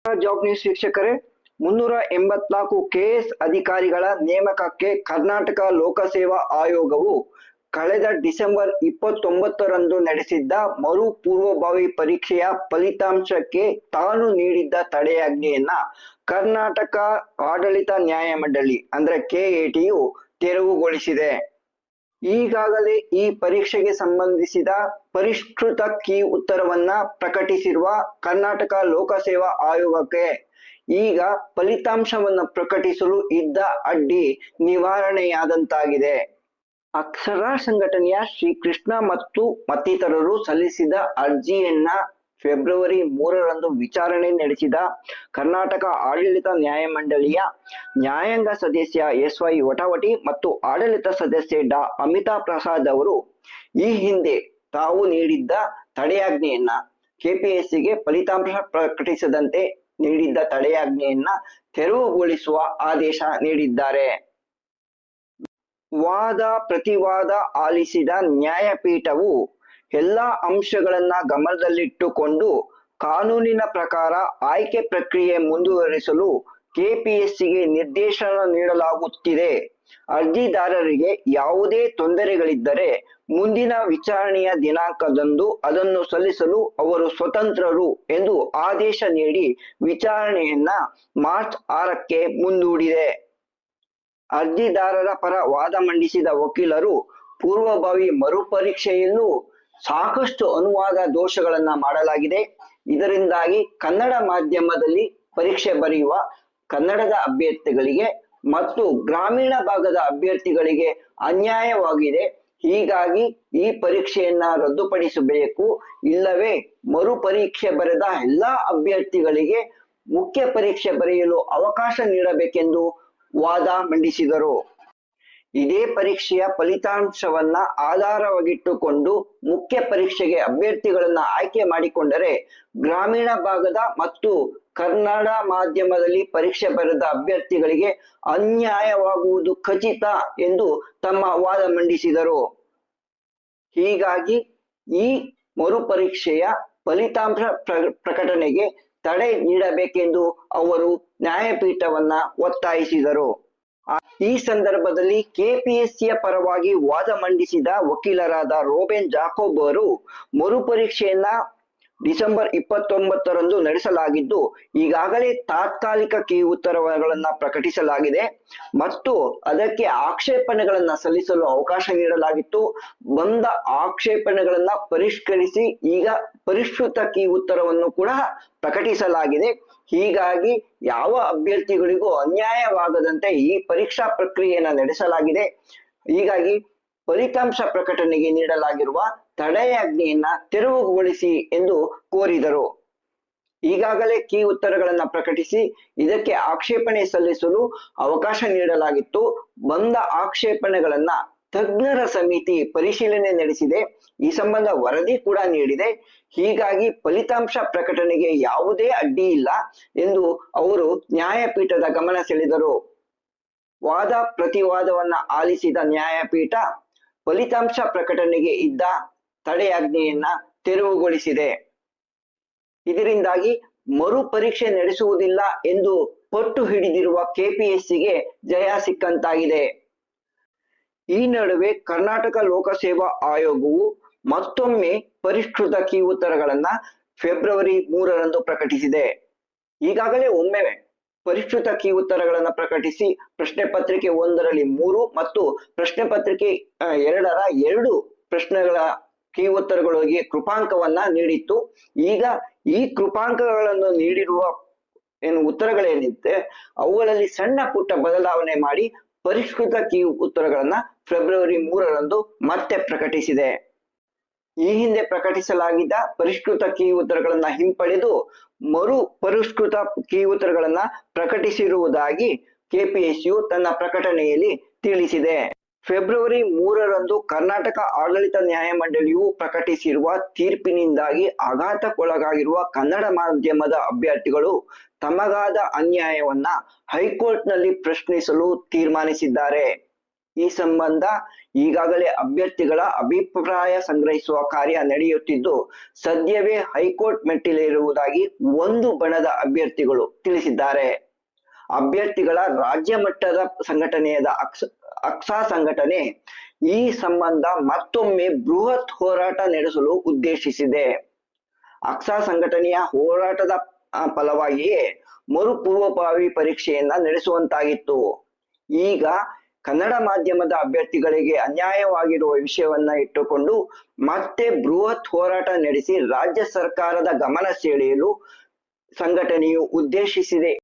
Job news ವೀಕ್ಷಕರೇ, 384 KS ಅಧಿಕಾರಿಗಳ ನೇಮಕಕ್ಕೆ ಕರ್ನಾಟಕ ಲೋಕಸೇವಾ ಆಯೋಗವು ಕಳೆದ ಡಿಸೆಂಬರ್ 29ರಂದು ನಡೆಸಿದ್ದ ಮರು ಪೂರ್ವಭಾವಿ ಪರೀಕ್ಷೆಯ ಫಲಿತಾಂಶಕ್ಕೆ ತಾನು ನೀಡಿದ್ದ ತಡೆಯಾಜ್ಞೆಯನ್ನ ಕರ್ನಾಟಕ ಆಡಳಿತ ನ್ಯಾಯಮಂಡಳಿ ಅಂದ್ರೆ ಕೆಎಟಿಯು ತೆರವುಗೊಳಿಸಿದೆ. ಈಗಾಗಲೇ ಈ ಪರೀಕ್ಷೆಗೆ ಸಂಬಂಧಿಸಿದ ಪರಿಷ್ಕೃತ ಕೀ ಉತ್ತರವನ್ನ ಪ್ರಕಟಿಸಿರುವ ಕರ್ನಾಟಕ ಲೋಕಸೇವಾ ಆಯೋಗಕ್ಕೆ ಈಗ ಫಲಿತಾಂಶವನ್ನು ಪ್ರಕಟಿಸಲು ಇದ್ದ ಅಡ್ಡಿ ನಿವಾರಣೆಯಾದಂತಾಗಿದೆ. ಅಕ್ಷರ ಸಂಘಟನೆಯ ಶ್ರೀಕೃಷ್ಣ ಮತ್ತು ಮತ್ತಿತರರು ಸಲ್ಲಿಸಿದ ಅರ್ಜಿಯನ್ನ ಫೆಬ್ರವರಿ 3ರಂದು ವಿಚಾರಣೆ ನಡೆಸಿದ ಕರ್ನಾಟಕ ಆಡಳಿತ ನ್ಯಾಯಮಂಡಳಿಯ ನ್ಯಾಯಾಂಗ ಸದಸ್ಯ ಎಸ್.ವೈ. ವಟವಟಿ ಮತ್ತು ಆಡಳಿತ ಸದಸ್ಯೆ ಡಾ. ಅಮಿತಾ ಪ್ರಸಾದ್ ಅವರು ಈ ಹಿಂದೆ ತಾವು ನೀಡಿದ್ದ ತಡೆಯಾಜ್ಞೆಯನ್ನ ಕೆಪಿಎಸ್ಸಿಗೆ ಫಲಿತಾಂಶ ಪ್ರಕಟಿಸದಂತೆ ನೀಡಿದ್ದ ತಡೆಯಾಜ್ಞೆಯನ್ನ ತೆರವುಗೊಳಿಸುವ ಆದೇಶ ನೀಡಿದ್ದಾರೆ. ವಾದ ಪ್ರತಿವಾದ ಆಲಿಸಿದ ನ್ಯಾಯಪೀಠವು ಎಲ್ಲಾ ಅಂಶಗಳನ್ನ ಗಮನದಲ್ಲಿಟ್ಟುಕೊಂಡು ಕಾನೂನಿನ ಪ್ರಕಾರ ಆಯ್ಕೆ ಪ್ರಕ್ರಿಯೆ ಮುಂದುವರಿಸಲು ಕೆಪಿಎಸ್ಸಿಗೆ ನಿರ್ದೇಶನ ನೀಡಲಾಗುತ್ತಿದೆ. ಅರ್ಜಿದಾರರಿಗೆ ಯಾವುದೇ ತೊಂದರೆಗಳಿದ್ದರೆ ಮುಂದಿನ ವಿಚಾರಣೆಯ ದಿನಾಂಕದಂದು ಅದನ್ನು ಸಲ್ಲಿಸಲು ಅವರು ಸ್ವತಂತ್ರರು ಎಂದು ಆದೇಶ ನೀಡಿ ವಿಚಾರಣೆಯನ್ನ ಮಾರ್ಚ್ 6ಕ್ಕೆ ಮುಂದೂಡಿದೆ. ಅರ್ಜಿದಾರರ ಪರ ವಾದ ಮಂಡಿಸಿದ ವಕೀಲರು ಪೂರ್ವಭಾವಿ ಮರುಪರೀಕ್ಷೆಯಲ್ಲೂ ಸಾಕಷ್ಟು ಅನುವಾದ ದೋಷಗಳನ್ನ ಮಾಡಲಾಗಿದೆ. ಇದರಿಂದಾಗಿ ಕನ್ನಡ ಮಾಧ್ಯಮದಲ್ಲಿ ಪರೀಕ್ಷೆ ಬರೆಯುವ ಕನ್ನಡದ ಅಭ್ಯರ್ಥಿಗಳಿಗೆ ಮತ್ತು ಗ್ರಾಮೀಣ ಭಾಗದ ಅಭ್ಯರ್ಥಿಗಳಿಗೆ ಅನ್ಯಾಯವಾಗಿದೆ. ಹೀಗಾಗಿ ಈ ಪರೀಕ್ಷೆಯನ್ನ ರದ್ದುಪಡಿಸಬೇಕು, ಇಲ್ಲವೇ ಮರುಪರೀಕ್ಷೆ ಬರೆದ ಎಲ್ಲಾ ಅಭ್ಯರ್ಥಿಗಳಿಗೆ ಮುಖ್ಯ ಪರೀಕ್ಷೆ ಬರೆಯಲು ಅವಕಾಶ ನೀಡಬೇಕೆಂದು ವಾದ ಮಂಡಿಸಿದರು. ಇದೇ ಪರೀಕ್ಷೆಯ ಫಲಿತಾಂಶವನ್ನ ಆಧಾರವಾಗಿಟ್ಟುಕೊಂಡು ಮುಖ್ಯ ಪರೀಕ್ಷೆಗೆ ಅಭ್ಯರ್ಥಿಗಳನ್ನ ಆಯ್ಕೆ ಮಾಡಿಕೊಂಡರೆ ಗ್ರಾಮೀಣ ಭಾಗದ ಮತ್ತು ಕನ್ನಡ ಮಾಧ್ಯಮದಲ್ಲಿ ಪರೀಕ್ಷೆ ಬರೆದ ಅಭ್ಯರ್ಥಿಗಳಿಗೆ ಅನ್ಯಾಯವಾಗುವುದು ಖಚಿತ ಎಂದು ತಮ್ಮ ವಾದ ಮಂಡಿಸಿದರು. ಹೀಗಾಗಿ ಈ ಮರುಪರೀಕ್ಷೆಯ ಫಲಿತಾಂಶ ಪ್ರಕಟಣೆಗೆ ತಡೆ ನೀಡಬೇಕೆಂದು ಅವರು ನ್ಯಾಯಪೀಠವನ್ನ ಒತ್ತಾಯಿಸಿದರು. ಈ ಸಂದರ್ಭದಲ್ಲಿ ಕೆಪಿಎಸ್ಸಿಯ ಪರವಾಗಿ ವಾದ ಮಂಡಿಸಿದ ವಕೀಲರಾದ ರೋಬೆನ್ ಜಾಕೋಬ್ ಅವರು ಮರುಪರೀಕ್ಷೆಯನ್ನ ಡಿಸೆಂಬರ್ 29ರಂದು ನಡೆಸಲಾಗಿದ್ದು ಈಗಾಗಲೇ ತಾತ್ಕಾಲಿಕ ಕೀ ಉತ್ತರಗಳನ್ನ ಪ್ರಕಟಿಸಲಾಗಿದೆ ಮತ್ತು ಅದಕ್ಕೆ ಆಕ್ಷೇಪಣೆಗಳನ್ನ ಸಲ್ಲಿಸಲು ಅವಕಾಶ ನೀಡಲಾಗಿತ್ತು. ಬಂದ ಆಕ್ಷೇಪಣೆಗಳನ್ನ ಪರಿಷ್ಕರಿಸಿ ಈಗ ಪರಿಷ್ಕೃತ ಕೀ ಉತ್ತರವನ್ನು ಕೂಡ ಪ್ರಕಟಿಸಲಾಗಿದೆ. ಹೀಗಾಗಿ ಯಾವ ಅಭ್ಯರ್ಥಿಗಳಿಗೂ ಅನ್ಯಾಯವಾಗದಂತೆ ಈ ಪರೀಕ್ಷಾ ಪ್ರಕ್ರಿಯೆಯನ್ನು ನಡೆಸಲಾಗಿದೆ. ಹೀಗಾಗಿ ಫಲಿತಾಂಶ ಪ್ರಕಟಣೆಗೆ ನೀಡಲಾಗಿರುವ ತಡೆಯಾಜ್ಞೆಯನ್ನ ತೆರವುಗೊಳಿಸಿ ಎಂದು ಕೋರಿದರು. ಈಗಾಗಲೇ ಕೀ ಉತ್ತರಗಳನ್ನ ಪ್ರಕಟಿಸಿ ಇದಕ್ಕೆ ಆಕ್ಷೇಪಣೆ ಸಲ್ಲಿಸಲು ಅವಕಾಶ ನೀಡಲಾಗಿತ್ತು. ಬಂದ ಆಕ್ಷೇಪಣೆಗಳನ್ನ ತಜ್ಞರ ಸಮಿತಿ ಪರಿಶೀಲನೆ ನಡೆಸಿದೆ. ಈ ಸಂಬಂಧ ವರದಿ ಕೂಡ ನೀಡಿದೆ. ಹೀಗಾಗಿ ಫಲಿತಾಂಶ ಪ್ರಕಟಣೆಗೆ ಯಾವುದೇ ಅಡ್ಡಿ ಇಲ್ಲ ಎಂದು ಅವರು ನ್ಯಾಯಪೀಠದ ಗಮನ ಸೆಳೆದರು. ವಾದ ಪ್ರತಿವಾದವನ್ನ ಆಲಿಸಿದ ನ್ಯಾಯಪೀಠ ಫಲಿತಾಂಶ ಪ್ರಕಟಣೆಗೆ ಇದ್ದ ತಡೆಯಾಜ್ಞೆಯನ್ನ ತೆರವುಗೊಳಿಸಿದೆ. ಇದರಿಂದಾಗಿ ಮರು ಪರೀಕ್ಷೆ ನಡೆಸುವುದಿಲ್ಲ ಎಂದು ಪಟ್ಟು ಹಿಡಿದಿರುವ ಕೆಪಿಎಸ್ಸಿಗೆ ಜಯ ಸಿಕ್ಕಂತಾಗಿದೆ. ಈ ನಡುವೆ ಕರ್ನಾಟಕ ಲೋಕಸೇವಾ ಆಯೋಗವು ಮತ್ತೊಮ್ಮೆ ಪರಿಷ್ಕೃತ ಕೀ ಉತ್ತರಗಳನ್ನ ಫೆಬ್ರವರಿ 3ರಂದು ಪ್ರಕಟಿಸಿದೆ. ಈಗಾಗಲೇ ಒಮ್ಮೆ ಪರಿಷ್ಕೃತ ಕೀ ಉತ್ತರಗಳನ್ನ ಪ್ರಕಟಿಸಿ ಪ್ರಶ್ನೆ ಪತ್ರಿಕೆ 1ರಲ್ಲಿ 3 ಮತ್ತು ಪ್ರಶ್ನೆ ಪತ್ರಿಕೆ 2ರ 2 ಪ್ರಶ್ನೆಗಳ ಕೀ ಉತ್ತರಗಳಿಗೆ ಕೃಪಾಂಕವನ್ನ ನೀಡಿತ್ತು. ಈಗ ಈ ಕೃಪಾಂಕಗಳನ್ನು ನೀಡಿರುವ ಉತ್ತರಗಳೇನಿದೆ ಅವುಗಳಲ್ಲಿ ಸಣ್ಣ ಪುಟ್ಟ ಬದಲಾವಣೆ ಮಾಡಿ ಪರಿಷ್ಕೃತ ಕೀ ಉತ್ತರಗಳನ್ನ ಫೆಬ್ರವರಿ 3ರಂದು ಮತ್ತೆ ಪ್ರಕಟಿಸಿದೆ. ಈ ಹಿಂದೆ ಪ್ರಕಟಿಸಲಾಗಿದ್ದ ಪರಿಷ್ಕೃತ ಕೀ ಉತ್ತರಗಳನ್ನ ಹಿಂಪಡೆದು ಮರು ಪರಿಷ್ಕೃತ ಕೀ ಉತ್ತರಗಳನ್ನ ಪ್ರಕಟಿಸಿರುವುದಾಗಿ ಕೆಪಿಎಸ್ಸಿಯು ತನ್ನ ಪ್ರಕಟಣೆಯಲ್ಲಿ ತಿಳಿಸಿದೆ. ಫೆಬ್ರವರಿ 3ರಂದು ಕರ್ನಾಟಕ ಆಡಳಿತ ನ್ಯಾಯಮಂಡಳಿಯು ಪ್ರಕಟಿಸಿರುವ ತೀರ್ಪಿನಿಂದಾಗಿ ಆಘಾತಕ್ಕೊಳಗಾಗಿರುವ ಕನ್ನಡ ಮಾಧ್ಯಮದ ಅಭ್ಯರ್ಥಿಗಳು ತಮಗಾದ ಅನ್ಯಾಯವನ್ನ ಹೈಕೋರ್ಟ್ನಲ್ಲಿ ಪ್ರಶ್ನಿಸಲು ತೀರ್ಮಾನಿಸಿದ್ದಾರೆ. ಈ ಸಂಬಂಧ ಈಗಾಗಲೇ ಅಭ್ಯರ್ಥಿಗಳ ಅಭಿಪ್ರಾಯ ಸಂಗ್ರಹಿಸುವ ಕಾರ್ಯ ನಡೆಯುತ್ತಿದ್ದು ಸದ್ಯವೇ ಹೈಕೋರ್ಟ್ ಮೆಟ್ಟಿಲೇರುವುದಾಗಿ ಒಂದು ಬಣದ ಅಭ್ಯರ್ಥಿಗಳು ತಿಳಿಸಿದ್ದಾರೆ. ಅಭ್ಯರ್ಥಿಗಳ ರಾಜ್ಯ ಮಟ್ಟದ ಸಂಘಟನೆಯಾದ ಅಕ್ಸಾ ಸಂಘಟನೆ ಈ ಸಂಬಂಧ ಮತ್ತೊಮ್ಮೆ ಬೃಹತ್ ಹೋರಾಟ ನಡೆಸಲು ಉದ್ದೇಶಿಸಿದೆ. ಅಕ್ಸಾ ಸಂಘಟನೆಯ ಹೋರಾಟದ ಫಲವಾಗಿಯೇ ಮರುಪೂರ್ವಭಾವಿ ಪರೀಕ್ಷೆಯನ್ನ ನಡೆಸುವಂತಾಗಿತ್ತು. ಈಗ ಕನ್ನಡ ಮಾಧ್ಯಮದ ಅಭ್ಯರ್ಥಿಗಳಿಗೆ ಅನ್ಯಾಯವಾಗಿರುವ ವಿಷಯವನ್ನ ಇಟ್ಟುಕೊಂಡು ಮತ್ತೆ ಬೃಹತ್ ಹೋರಾಟ ನಡೆಸಿ ರಾಜ್ಯ ಸರ್ಕಾರದ ಗಮನ ಸೆಳೆಯಲು ಸಂಘಟನೆಯು ಉದ್ದೇಶಿಸಿದೆ.